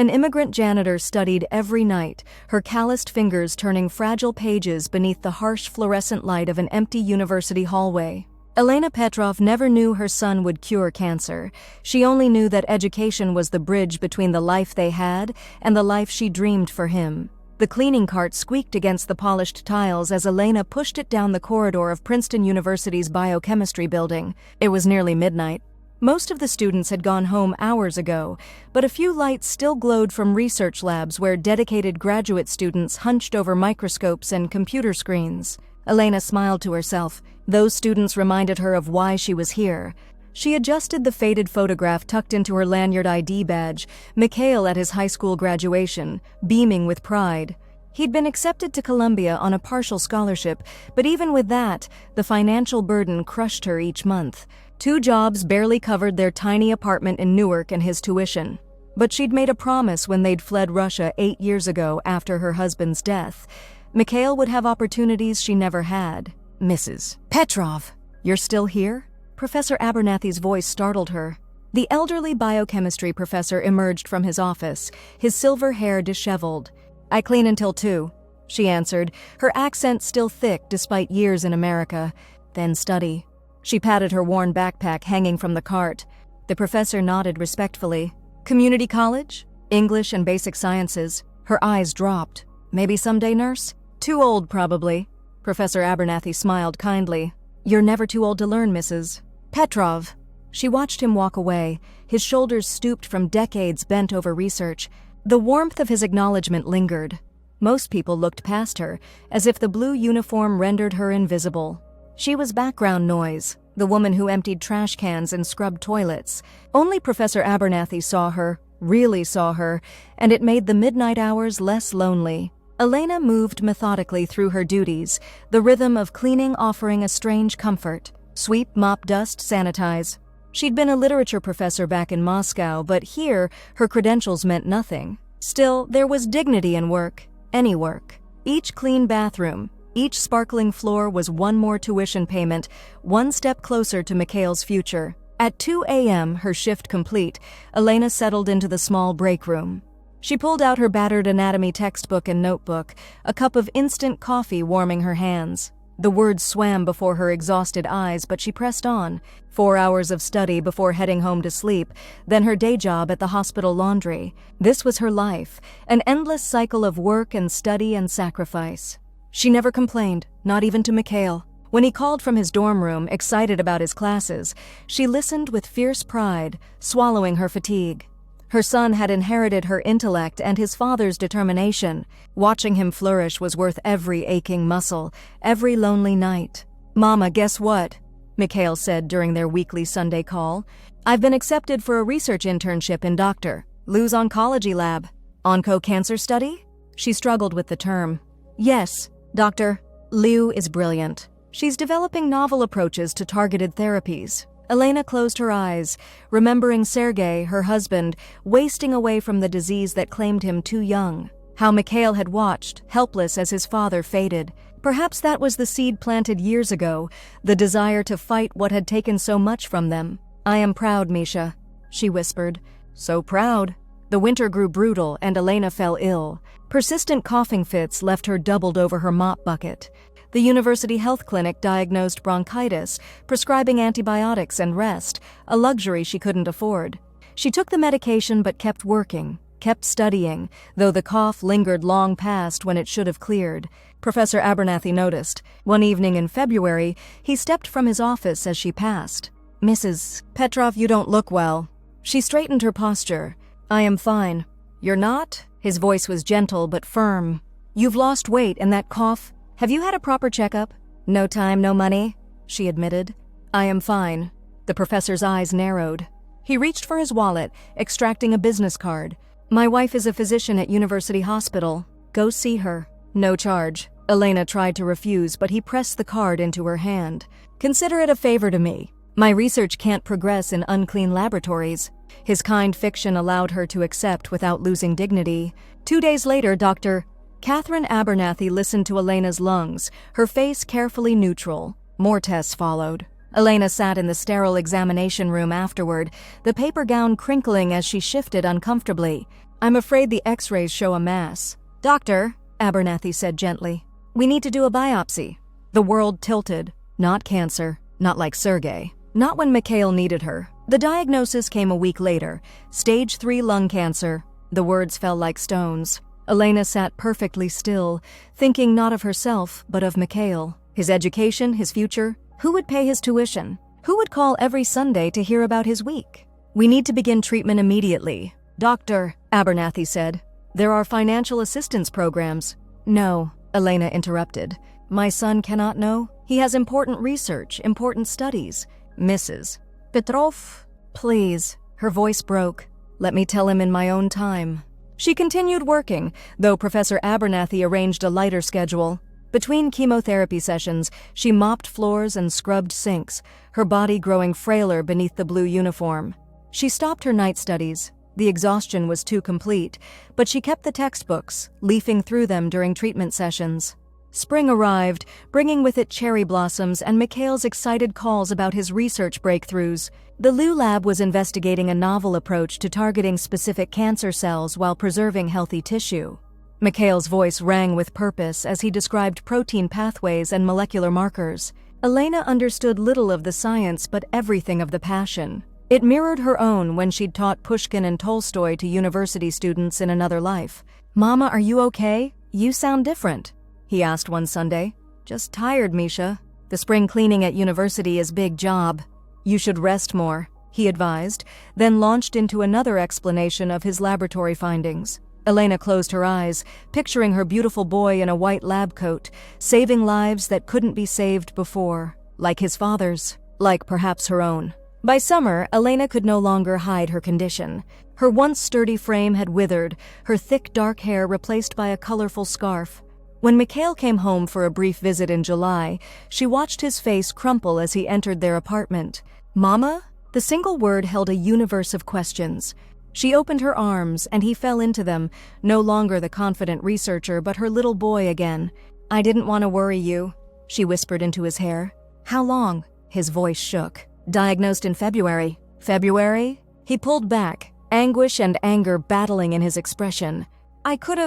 An immigrant janitor studied every night, her calloused fingers turning fragile pages beneath the harsh fluorescent light of an empty university hallway. Elena Petrov never knew her son would cure cancer. She only knew that education was the bridge between the life they had and the life she dreamed for him. The cleaning cart squeaked against the polished tiles as Elena pushed it down the corridor of Princeton University's biochemistry building. It was nearly midnight. Most of the students had gone home hours ago, but a few lights still glowed from research labs where dedicated graduate students hunched over microscopes and computer screens. Elena smiled to herself. Those students reminded her of why she was here. She adjusted the faded photograph tucked into her lanyard ID badge, Mikhail at his high school graduation, beaming with pride. He'd been accepted to Columbia on a partial scholarship, but even with that, the financial burden crushed her each month. 2 jobs barely covered their tiny apartment in Newark and his tuition. But she'd made a promise when they'd fled Russia 8 years ago after her husband's death. Mikhail would have opportunities she never had. "Mrs. Petrov, you're still here?" Professor Abernathy's voice startled her. The elderly biochemistry professor emerged from his office, his silver hair disheveled. "I clean until 2, she answered, her accent still thick despite years in America. "Then study." She patted her worn backpack hanging from the cart. The professor nodded respectfully. "Community college? English and basic sciences." Her eyes dropped. "Maybe someday nurse?" "Too old, probably." Professor Abernathy smiled kindly. "You're never too old to learn, Mrs. Petrov." She watched him walk away, his shoulders stooped from decades bent over research. The warmth of his acknowledgement lingered. Most people looked past her, as if the blue uniform rendered her invisible. She was background noise, the woman who emptied trash cans and scrubbed toilets. Only Professor Abernathy saw her, really saw her, and it made the midnight hours less lonely. Elena moved methodically through her duties, the rhythm of cleaning offering a strange comfort. Sweep, mop, dust, sanitize. She'd been a literature professor back in Moscow, but here her credentials meant nothing. Still, there was dignity in work, any work. Each clean bathroom, each sparkling floor was one more tuition payment, one step closer to Mikhail's future. At 2 a.m., her shift complete, Elena settled into the small break room. She pulled out her battered anatomy textbook and notebook, a cup of instant coffee warming her hands. The words swam before her exhausted eyes, but she pressed on. 4 hours of study before heading home to sleep, then her day job at the hospital laundry. This was her life, an endless cycle of work and study and sacrifice. She never complained, not even to Mikhail. When he called from his dorm room, excited about his classes, she listened with fierce pride, swallowing her fatigue. Her son had inherited her intellect and his father's determination. Watching him flourish was worth every aching muscle, every lonely night. "Mama, guess what?" Mikhail said during their weekly Sunday call. "I've been accepted for a research internship in Dr. Liu's oncology lab." "Onco cancer study?" She struggled with the term. "Yes, Dr. Liu is brilliant. She's developing novel approaches to targeted therapies." Elena closed her eyes, remembering Sergei, her husband, wasting away from the disease that claimed him too young. How Mikhail had watched, helpless as his father faded. Perhaps that was the seed planted years ago, the desire to fight what had taken so much from them. "I am proud, Misha," she whispered. "So proud." The winter grew brutal and Elena fell ill. Persistent coughing fits left her doubled over her mop bucket. The university health clinic diagnosed bronchitis, prescribing antibiotics and rest, a luxury she couldn't afford. She took the medication but kept working, kept studying, though the cough lingered long past when it should have cleared. Professor Abernathy noticed. One evening in February, he stepped from his office as she passed. "Mrs. Petrov, you don't look well." She straightened her posture. "I am fine." "You're not?" His voice was gentle but firm. "You've lost weight and that cough. Have you had a proper checkup?" "No time, no money," she admitted. "I am fine." The professor's eyes narrowed. He reached for his wallet, extracting a business card. "My wife is a physician at University Hospital. Go see her." "No charge." Elena tried to refuse, but he pressed the card into her hand. "Consider it a favor to me. My research can't progress in unclean laboratories." His kind fiction allowed her to accept without losing dignity. 2 days later, Dr. Catherine Abernathy listened to Elena's lungs, her face carefully neutral. More tests followed. Elena sat in the sterile examination room afterward, the paper gown crinkling as she shifted uncomfortably. I'm afraid the x-rays show a mass. Doctor, Abernathy said gently, we need to do a biopsy. The world tilted. Not cancer, not like Sergey. Not when Mikhail needed her. The diagnosis came a week later. Stage 3 lung cancer. The words fell like stones. Elena sat perfectly still, thinking not of herself, but of Mikhail. His education, his future. Who would pay his tuition? Who would call every Sunday to hear about his week? We need to begin treatment immediately. Doctor, Abernathy said. There are financial assistance programs. No, Elena interrupted. My son cannot know. He has important research, important studies. Mrs. Petrov, please. Her voice broke. Let me tell him in my own time. She continued working, though Professor Abernathy arranged a lighter schedule. Between chemotherapy sessions, she mopped floors and scrubbed sinks, her body growing frailer beneath the blue uniform. She stopped her night studies. The exhaustion was too complete, but she kept the textbooks, leafing through them during treatment sessions. Spring arrived, bringing with it cherry blossoms and Mikhail's excited calls about his research breakthroughs. The Lu Lab was investigating a novel approach to targeting specific cancer cells while preserving healthy tissue. Mikhail's voice rang with purpose as he described protein pathways and molecular markers. Elena understood little of the science but everything of the passion. It mirrored her own when she'd taught Pushkin and Tolstoy to university students in another life. Mama, are you okay? You sound different, he asked one Sunday. Just tired, Misha. The spring cleaning at university is big job. You should rest more, he advised, then launched into another explanation of his laboratory findings. Elena closed her eyes, picturing her beautiful boy in a white lab coat, saving lives that couldn't be saved before, like his father's, like perhaps her own. By summer, Elena could no longer hide her condition. Her once sturdy frame had withered, her thick dark hair replaced by a colorful scarf. When Mikhail came home for a brief visit in July, she watched his face crumple as he entered their apartment. Mama? The single word held a universe of questions. She opened her arms, and he fell into them, no longer the confident researcher, but her little boy again. I didn't want to worry you, she whispered into his hair. How long? His voice shook. Diagnosed in February. February? He pulled back, anguish and anger battling in his expression. Could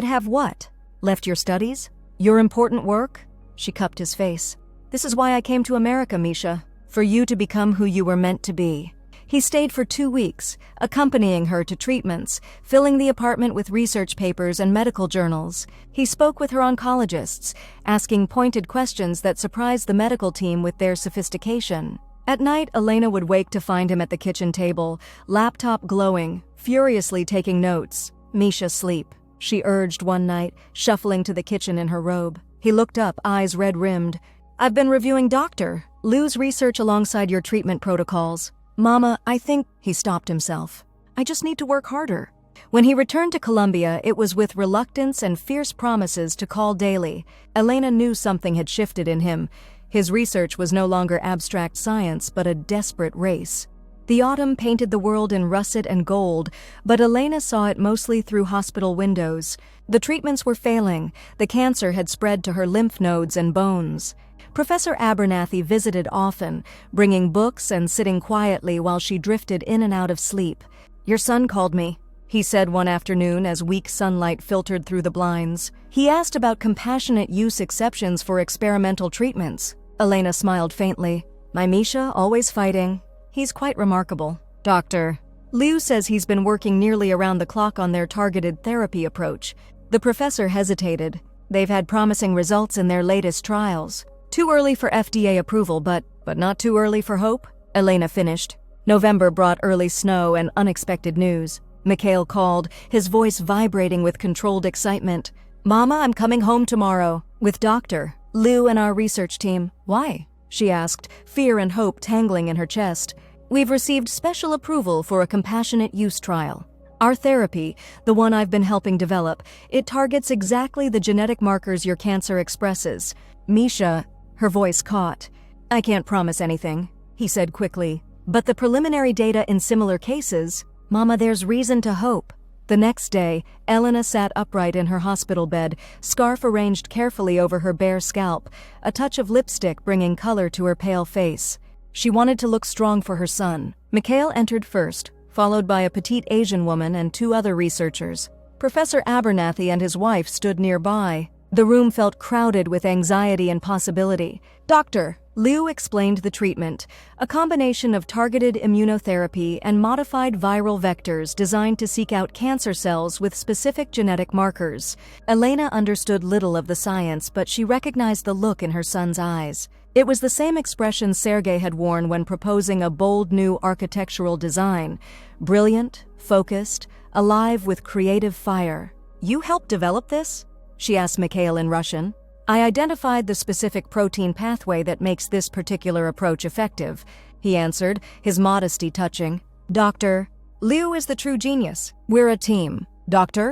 have what? Left your studies? Your important work? She cupped his face. This is why I came to America, Misha. For you to become who you were meant to be. He stayed for 2 weeks, accompanying her to treatments, filling the apartment with research papers and medical journals. He spoke with her oncologists, asking pointed questions that surprised the medical team with their sophistication. At night, Elena would wake to find him at the kitchen table, laptop glowing, furiously taking notes. Misha, sleep, she urged one night, shuffling to the kitchen in her robe. He looked up, eyes red-rimmed. I've been reviewing Dr. Lu's research alongside your treatment protocols. Mama, I think... He stopped himself. I just need to work harder. When he returned to Columbia, it was with reluctance and fierce promises to call daily. Elena knew something had shifted in him. His research was no longer abstract science, but a desperate race. The autumn painted the world in russet and gold, but Elena saw it mostly through hospital windows. The treatments were failing. The cancer had spread to her lymph nodes and bones. Professor Abernathy visited often, bringing books and sitting quietly while she drifted in and out of sleep. Your son called me, he said one afternoon as weak sunlight filtered through the blinds. He asked about compassionate use exceptions for experimental treatments. Elena smiled faintly. My Misha, always fighting. He's quite remarkable. Dr. Liu says he's been working nearly around the clock on their targeted therapy approach. The professor hesitated. They've had promising results in their latest trials. Too early for FDA approval, but not too early for hope, Elena finished. November brought early snow and unexpected news. Mikhail called, his voice vibrating with controlled excitement. Mama, I'm coming home tomorrow, with Dr. Liu and our research team. Why? She asked, fear and hope tangling in her chest. We've received special approval for a compassionate use trial. Our therapy, the one I've been helping develop, it targets exactly the genetic markers your cancer expresses. Misha, her voice caught. I can't promise anything, he said quickly. But the preliminary data in similar cases, Mama, there's reason to hope. The next day, Elena sat upright in her hospital bed, scarf arranged carefully over her bare scalp, a touch of lipstick bringing color to her pale face. She wanted to look strong for her son. Mikhail entered first, followed by a petite Asian woman and 2 other researchers. Professor Abernathy and his wife stood nearby. The room felt crowded with anxiety and possibility. "Doctor," Liu explained the treatment, a combination of targeted immunotherapy and modified viral vectors designed to seek out cancer cells with specific genetic markers. Elena understood little of the science, but she recognized the look in her son's eyes. It was the same expression Sergei had worn when proposing a bold new architectural design. Brilliant, focused, alive with creative fire. "You helped develop this?" she asked Mikhail in Russian. "I identified the specific protein pathway that makes this particular approach effective," he answered, his modesty touching. "Doctor, Liu is the true genius. We're a team." "Doctor?"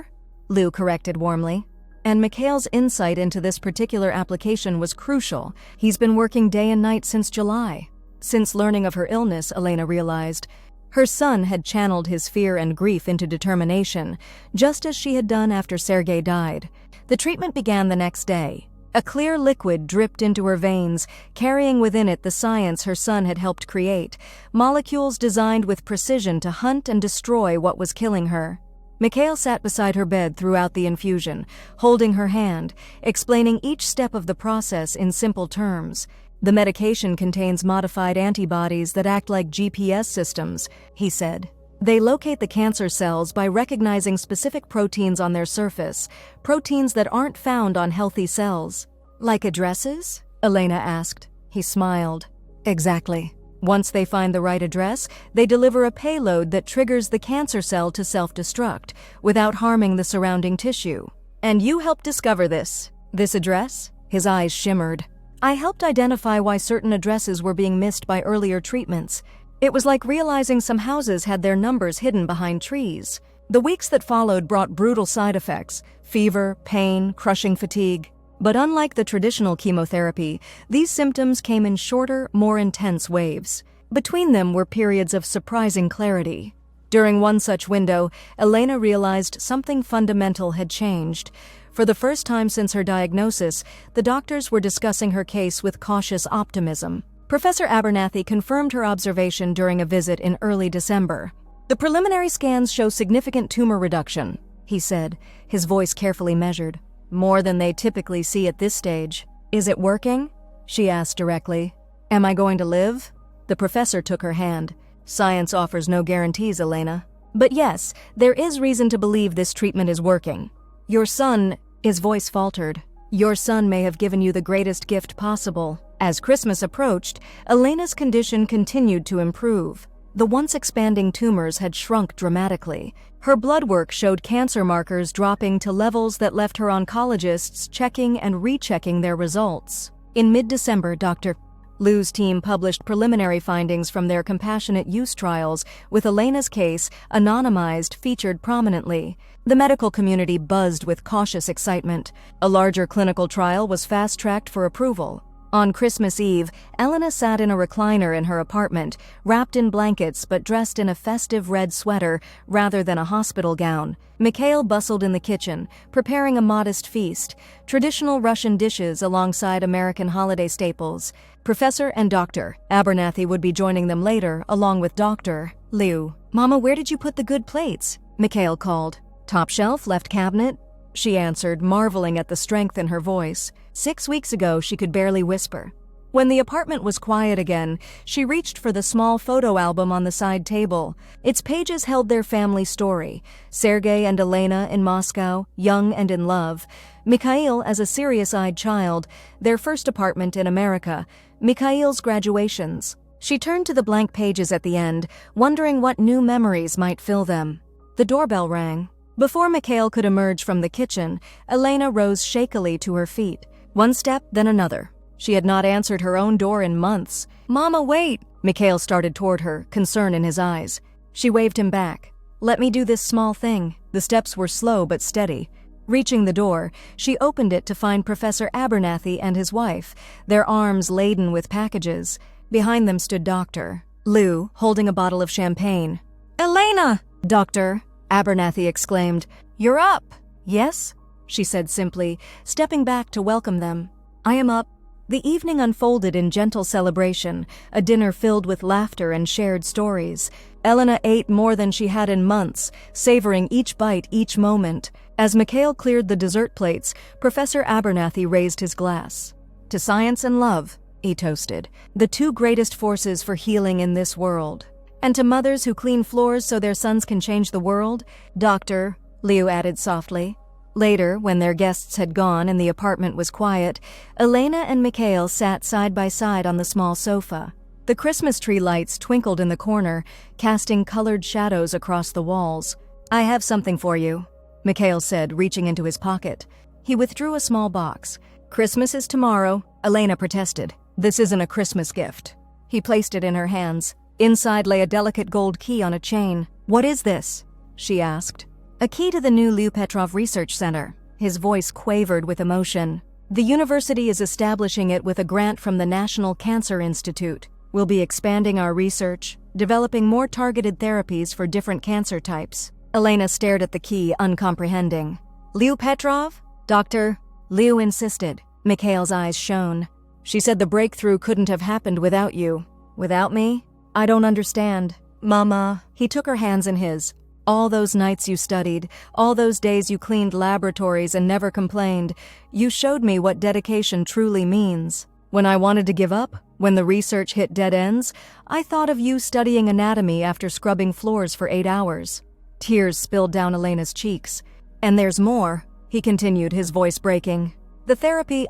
Liu corrected warmly. And Mikhail's insight into this particular application was crucial. He's been working day and night since July. Since learning of her illness, Elena realized, her son had channeled his fear and grief into determination, just as she had done after Sergei died. The treatment began the next day. A clear liquid dripped into her veins, carrying within it the science her son had helped create, molecules designed with precision to hunt and destroy what was killing her. Mikhail sat beside her bed throughout the infusion, holding her hand, explaining each step of the process in simple terms. "The medication contains modified antibodies that act like GPS systems," he said. "They locate the cancer cells by recognizing specific proteins on their surface, proteins that aren't found on healthy cells." "Like addresses?" Elena asked. He smiled. "Exactly. Once they find the right address, they deliver a payload that triggers the cancer cell to self-destruct, without harming the surrounding tissue. And you helped discover this address?" His eyes shimmered. "I helped identify why certain addresses were being missed by earlier treatments. It was like realizing some houses had their numbers hidden behind trees." The weeks that followed brought brutal side effects: fever, pain, crushing fatigue. But unlike the traditional chemotherapy, these symptoms came in shorter, more intense waves. Between them were periods of surprising clarity. During one such window, Elena realized something fundamental had changed. For the first time since her diagnosis, the doctors were discussing her case with cautious optimism. Professor Abernathy confirmed her observation during a visit in early December. "The preliminary scans show significant tumor reduction," he said, his voice carefully measured. "More than they typically see at this stage." "Is it working?" she asked directly. "Am I going to live?" The professor took her hand. "Science offers no guarantees, Elena. But yes, there is reason to believe this treatment is working. Your son," his voice faltered, "your son may have given you the greatest gift possible." As Christmas approached, Elena's condition continued to improve. The once expanding tumors had shrunk dramatically. Her blood work showed cancer markers dropping to levels that left her oncologists checking and rechecking their results. In mid-December, Dr. Liu's team published preliminary findings from their compassionate use trials, with Elena's case, anonymized, featured prominently. The medical community buzzed with cautious excitement. A larger clinical trial was fast-tracked for approval. On Christmas Eve, Elena sat in a recliner in her apartment, wrapped in blankets but dressed in a festive red sweater rather than a hospital gown. Mikhail bustled in the kitchen, preparing a modest feast, traditional Russian dishes alongside American holiday staples. Professor and Dr. Abernathy would be joining them later, along with Dr. Liu. "Mama, where did you put the good plates?" Mikhail called. "Top shelf, left cabinet," she answered, marveling at the strength in her voice. 6 weeks ago, she could barely whisper. When the apartment was quiet again, she reached for the small photo album on the side table. Its pages held their family story: Sergei and Elena in Moscow, young and in love; Mikhail as a serious-eyed child, their first apartment in America; Mikhail's graduations. She turned to the blank pages at the end, wondering what new memories might fill them. The doorbell rang. Before Mikhail could emerge from the kitchen, Elena rose shakily to her feet. One step, then another. She had not answered her own door in months. "Mama, wait!" Mikhail started toward her, concern in his eyes. She waved him back. "Let me do this small thing." The steps were slow but steady. Reaching the door, she opened it to find Professor Abernathy and his wife, their arms laden with packages. Behind them stood Dr. Liu, holding a bottle of champagne. "Elena!" "Doctor," Abernathy exclaimed. "You're up!" "Yes?" she said simply, stepping back to welcome them. "I am up. The evening unfolded in gentle celebration, a dinner filled with laughter and shared stories. Elena ate more than she had in months, savoring each bite, each moment. As Mikhail cleared the dessert plates, Professor Abernathy raised his glass. "To science and love," he toasted, "the two greatest forces for healing in this world. And to mothers who clean floors so their sons can change the world, Doctor," Leo added softly. Later, when their guests had gone and the apartment was quiet, Elena and Mikhail sat side by side on the small sofa. The Christmas tree lights twinkled in the corner, casting colored shadows across the walls. "I have something for you," Mikhail said, reaching into his pocket. He withdrew a small box. "Christmas is tomorrow," Elena protested. "This isn't a Christmas gift." He placed it in her hands. Inside lay a delicate gold key on a chain. "What is this?" she asked. "A key to the new Leo Petrov Research Center." His voice quavered with emotion. "The university is establishing it with a grant from the National Cancer Institute. We'll be expanding our research, developing more targeted therapies for different cancer types." Elena stared at the key, uncomprehending. "Leo Petrov? Doctor?" Leo insisted. Mikhail's eyes shone. "She said the breakthrough couldn't have happened without you." "Without me? I don't understand." "Mama." He took her hands in his. "All those nights you studied, all those days you cleaned laboratories and never complained, you showed me what dedication truly means. When I wanted to give up, when the research hit dead ends, I thought of you studying anatomy after scrubbing floors for 8 hours." Tears spilled down Elena's cheeks. "And there's more," he continued, his voice breaking.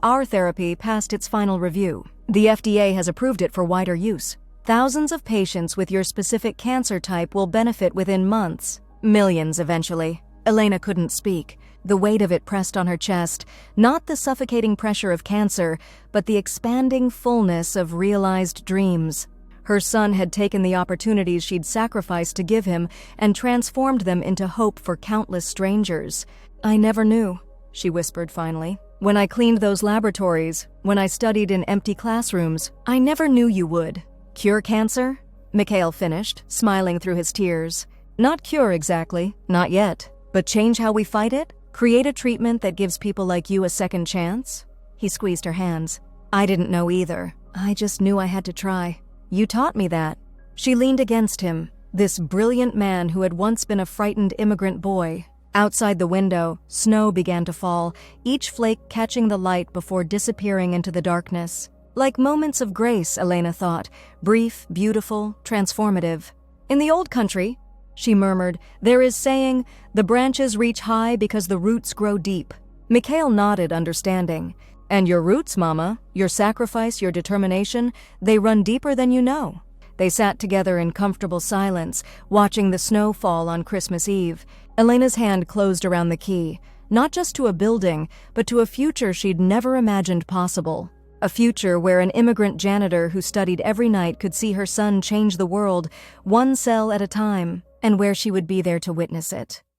Our therapy, passed its final review. The FDA has approved it for wider use. Thousands of patients with your specific cancer type will benefit within months. Millions eventually." Elena couldn't speak. The weight of it pressed on her chest, not the suffocating pressure of cancer, but the expanding fullness of realized dreams. Her son had taken the opportunities she'd sacrificed to give him and transformed them into hope for countless strangers. "I never knew," she whispered finally. "When I cleaned those laboratories, when I studied in empty classrooms, I never knew you would." "Cure cancer?" Mikhail finished, smiling through his tears. "Not cure exactly, not yet. But change how we fight it? Create a treatment that gives people like you a second chance?" He squeezed her hands. "I didn't know either. I just knew I had to try. You taught me that." She leaned against him, this brilliant man who had once been a frightened immigrant boy. Outside the window, snow began to fall, each flake catching the light before disappearing into the darkness. Like moments of grace, Elena thought, brief, beautiful, transformative. "In the old country," she murmured, "there is saying, 'The branches reach high because the roots grow deep.'" Mikhail nodded, understanding. "And your roots, Mama, your sacrifice, your determination, they run deeper than you know." They sat together in comfortable silence, watching the snow fall on Christmas Eve. Elena's hand closed around the key, not just to a building, but to a future she'd never imagined possible. A future where an immigrant janitor who studied every night could see her son change the world, one cell at a time, and where she would be there to witness it.